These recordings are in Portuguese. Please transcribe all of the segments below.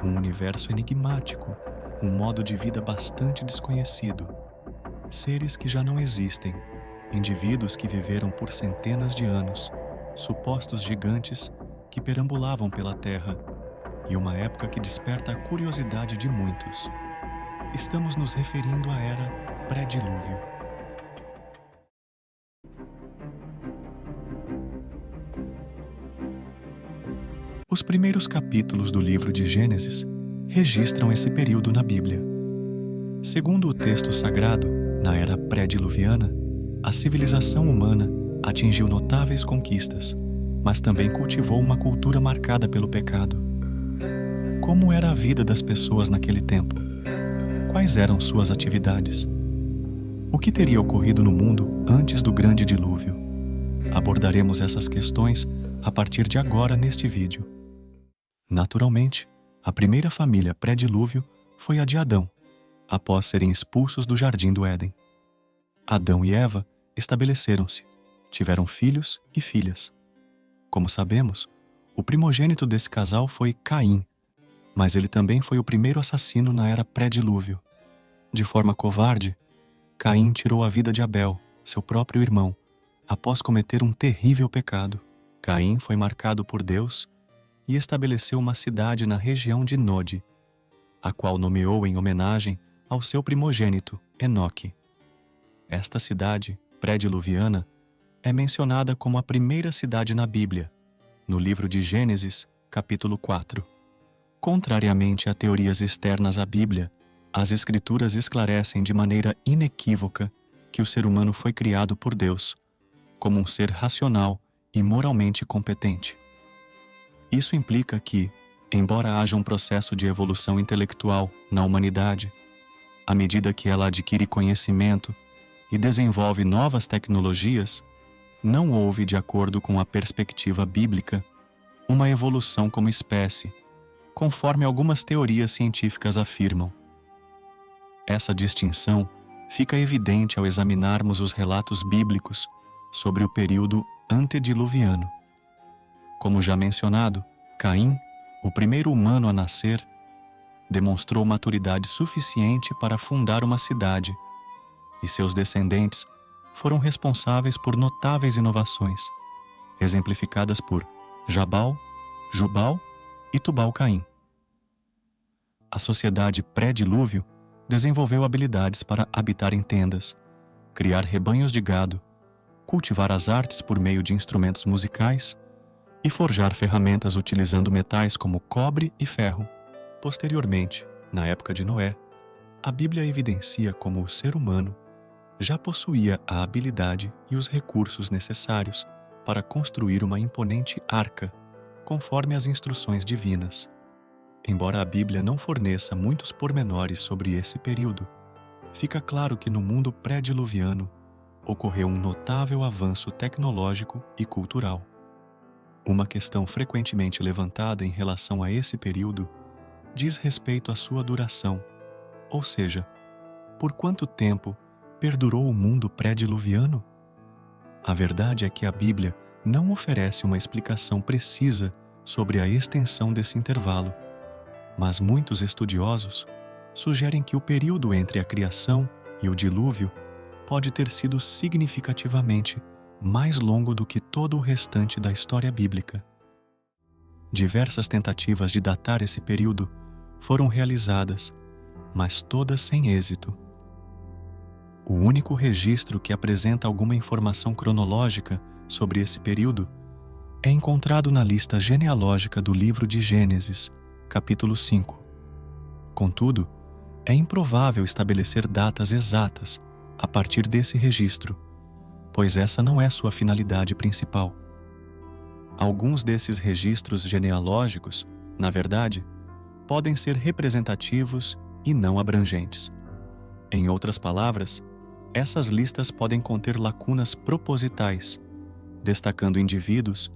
Um universo enigmático, um modo de vida bastante desconhecido, seres que já não existem, indivíduos que viveram por centenas de anos, supostos gigantes que perambulavam pela Terra, e uma época que desperta a curiosidade de muitos. Estamos nos referindo à era pré-dilúvio. Os primeiros capítulos do livro de Gênesis registram esse período na Bíblia. Segundo o texto sagrado, na era pré-diluviana, a civilização humana atingiu notáveis conquistas, mas também cultivou uma cultura marcada pelo pecado. Como era a vida das pessoas naquele tempo? Quais eram suas atividades? O que teria ocorrido no mundo antes do grande dilúvio? Abordaremos essas questões a partir de agora neste vídeo. Naturalmente, a primeira família pré-dilúvio foi a de Adão, após serem expulsos do jardim do Éden. Adão e Eva estabeleceram-se, tiveram filhos e filhas. Como sabemos, o primogênito desse casal foi Caim, mas ele também foi o primeiro assassino na era pré-dilúvio. De forma covarde, Caim tirou a vida de Abel, seu próprio irmão, após cometer um terrível pecado. Caim foi marcado por Deus e estabeleceu uma cidade na região de Nod, a qual nomeou em homenagem ao seu primogênito, Enoque. Esta cidade, pré-diluviana, é mencionada como a primeira cidade na Bíblia, no livro de Gênesis, capítulo 4. Contrariamente a teorias externas à Bíblia, as Escrituras esclarecem de maneira inequívoca que o ser humano foi criado por Deus, como um ser racional e moralmente competente. Isso implica que, embora haja um processo de evolução intelectual na humanidade, à medida que ela adquire conhecimento e desenvolve novas tecnologias, não houve, de acordo com a perspectiva bíblica, uma evolução como espécie, conforme algumas teorias científicas afirmam. Essa distinção fica evidente ao examinarmos os relatos bíblicos sobre o período antediluviano. Como já mencionado, Caim, o primeiro humano a nascer, demonstrou maturidade suficiente para fundar uma cidade, e seus descendentes foram responsáveis por notáveis inovações, exemplificadas por Jabal, Jubal e Tubal-Caim. A sociedade pré-dilúvio desenvolveu habilidades para habitar em tendas, criar rebanhos de gado, cultivar as artes por meio de instrumentos musicais e forjar ferramentas utilizando metais como cobre e ferro. Posteriormente, na época de Noé, a Bíblia evidencia como o ser humano já possuía a habilidade e os recursos necessários para construir uma imponente arca, conforme as instruções divinas. Embora a Bíblia não forneça muitos pormenores sobre esse período, fica claro que no mundo pré-diluviano ocorreu um notável avanço tecnológico e cultural. Uma questão frequentemente levantada em relação a esse período diz respeito à sua duração, ou seja, por quanto tempo perdurou o mundo pré-diluviano? A verdade é que a Bíblia não oferece uma explicação precisa sobre a extensão desse intervalo, mas muitos estudiosos sugerem que o período entre a criação e o dilúvio pode ter sido significativamente mais longo do que todo o restante da história bíblica. Diversas tentativas de datar esse período foram realizadas, mas todas sem êxito. O único registro que apresenta alguma informação cronológica sobre esse período é encontrado na lista genealógica do livro de Gênesis, capítulo 5. Contudo, é improvável estabelecer datas exatas a partir desse registro, pois essa não é sua finalidade principal. Alguns desses registros genealógicos, na verdade, podem ser representativos e não abrangentes. Em outras palavras, essas listas podem conter lacunas propositais, destacando indivíduos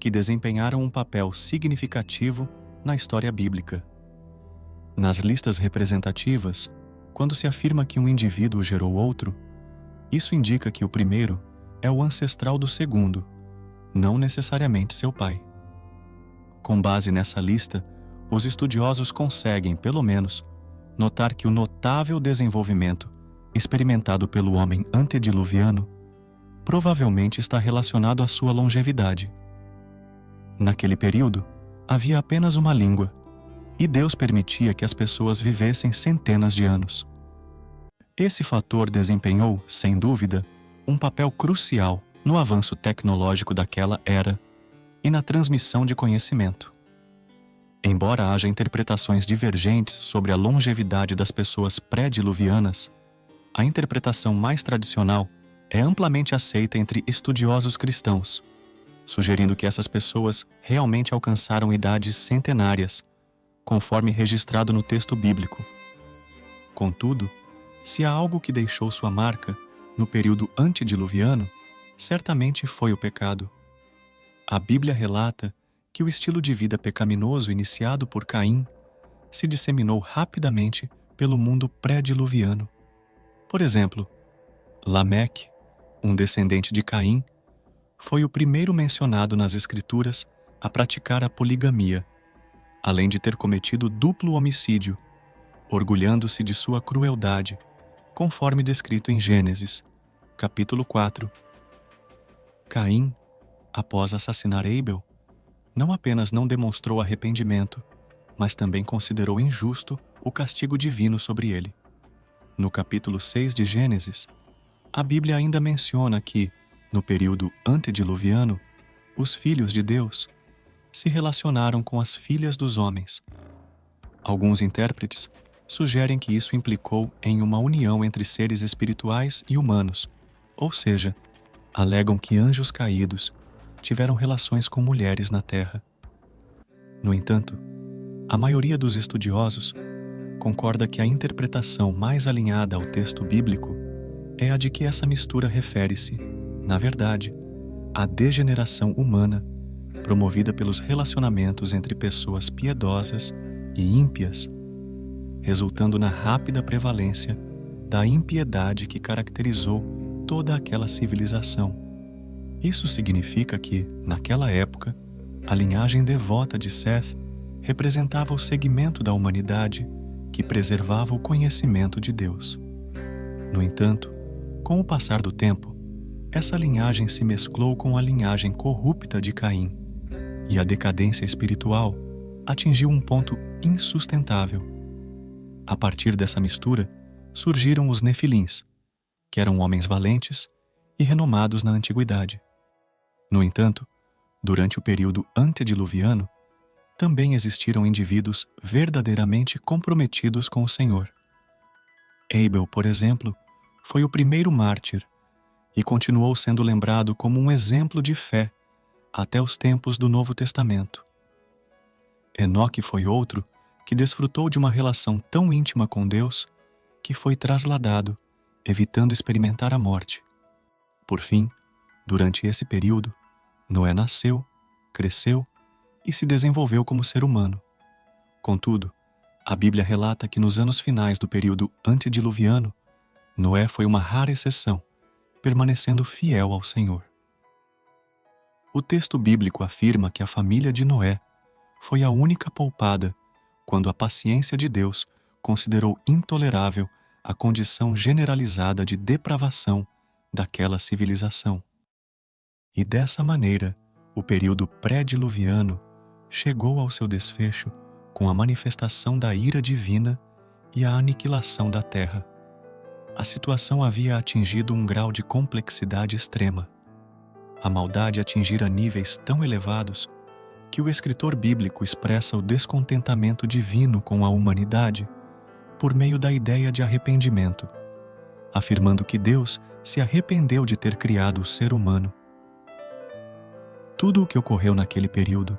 que desempenharam um papel significativo na história bíblica. Nas listas representativas, quando se afirma que um indivíduo gerou outro, isso indica que o primeiro é o ancestral do segundo, não necessariamente seu pai. Com base nessa lista, os estudiosos conseguem, pelo menos, notar que o notável desenvolvimento experimentado pelo homem antediluviano provavelmente está relacionado à sua longevidade. Naquele período, havia apenas uma língua, e Deus permitia que as pessoas vivessem centenas de anos. Esse fator desempenhou, sem dúvida, um papel crucial no avanço tecnológico daquela era e na transmissão de conhecimento. Embora haja interpretações divergentes sobre a longevidade das pessoas pré-diluvianas, a interpretação mais tradicional é amplamente aceita entre estudiosos cristãos, sugerindo que essas pessoas realmente alcançaram idades centenárias, conforme registrado no texto bíblico. Contudo, se há algo que deixou sua marca no período antediluviano, certamente foi o pecado. A Bíblia relata que o estilo de vida pecaminoso iniciado por Caim se disseminou rapidamente pelo mundo pré-diluviano. Por exemplo, Lameque, um descendente de Caim, foi o primeiro mencionado nas Escrituras a praticar a poligamia, além de ter cometido duplo homicídio, orgulhando-se de sua crueldade, conforme descrito em Gênesis, capítulo 4. Caim, após assassinar Abel, não apenas não demonstrou arrependimento, mas também considerou injusto o castigo divino sobre ele. No capítulo 6 de Gênesis, a Bíblia ainda menciona que, no período antediluviano, os filhos de Deus se relacionaram com as filhas dos homens. Alguns intérpretes sugerem que isso implicou em uma união entre seres espirituais e humanos, ou seja, alegam que anjos caídos tiveram relações com mulheres na Terra. No entanto, a maioria dos estudiosos concorda que a interpretação mais alinhada ao texto bíblico é a de que essa mistura refere-se, na verdade, à degeneração humana promovida pelos relacionamentos entre pessoas piedosas e ímpias, resultando na rápida prevalência da impiedade que caracterizou toda aquela civilização. Isso significa que, naquela época, a linhagem devota de Seth representava o segmento da humanidade que preservava o conhecimento de Deus. No entanto, com o passar do tempo, essa linhagem se mesclou com a linhagem corrupta de Caim, e a decadência espiritual atingiu um ponto insustentável. A partir dessa mistura, surgiram os Nefilins, que eram homens valentes e renomados na antiguidade. No entanto, durante o período antediluviano, também existiram indivíduos verdadeiramente comprometidos com o Senhor. Abel, por exemplo, foi o primeiro mártir e continuou sendo lembrado como um exemplo de fé até os tempos do Novo Testamento. Enoque foi outro que desfrutou de uma relação tão íntima com Deus que foi trasladado, evitando experimentar a morte. Por fim, durante esse período, Noé nasceu, cresceu e se desenvolveu como ser humano. Contudo, a Bíblia relata que nos anos finais do período antediluviano, Noé foi uma rara exceção, permanecendo fiel ao Senhor. O texto bíblico afirma que a família de Noé foi a única poupada quando a paciência de Deus considerou intolerável a condição generalizada de depravação daquela civilização. E dessa maneira, o período pré-diluviano chegou ao seu desfecho com a manifestação da ira divina e a aniquilação da terra. A situação havia atingido um grau de complexidade extrema. A maldade atingira níveis tão elevados que o escritor bíblico expressa o descontentamento divino com a humanidade por meio da ideia de arrependimento, afirmando que Deus se arrependeu de ter criado o ser humano. Tudo o que ocorreu naquele período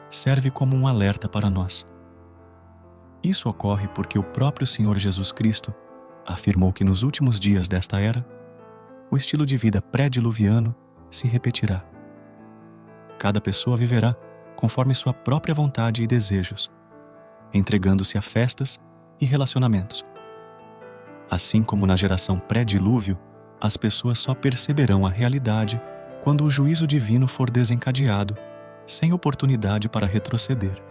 serve como um alerta para nós. Isso ocorre porque o próprio Senhor Jesus Cristo afirmou que nos últimos dias desta era, o estilo de vida pré-diluviano se repetirá. Cada pessoa viverá conforme sua própria vontade e desejos, entregando-se a festas e relacionamentos. Assim como na geração pré-dilúvio, as pessoas só perceberão a realidade quando o juízo divino for desencadeado, sem oportunidade para retroceder.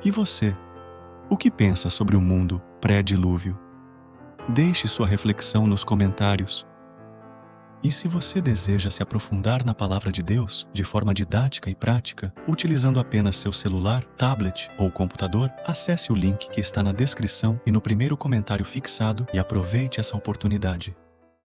E você? O que pensa sobre o mundo pré-dilúvio? Deixe sua reflexão nos comentários. E se você deseja se aprofundar na Palavra de Deus de forma didática e prática, utilizando apenas seu celular, tablet ou computador, acesse o link que está na descrição e no primeiro comentário fixado e aproveite essa oportunidade.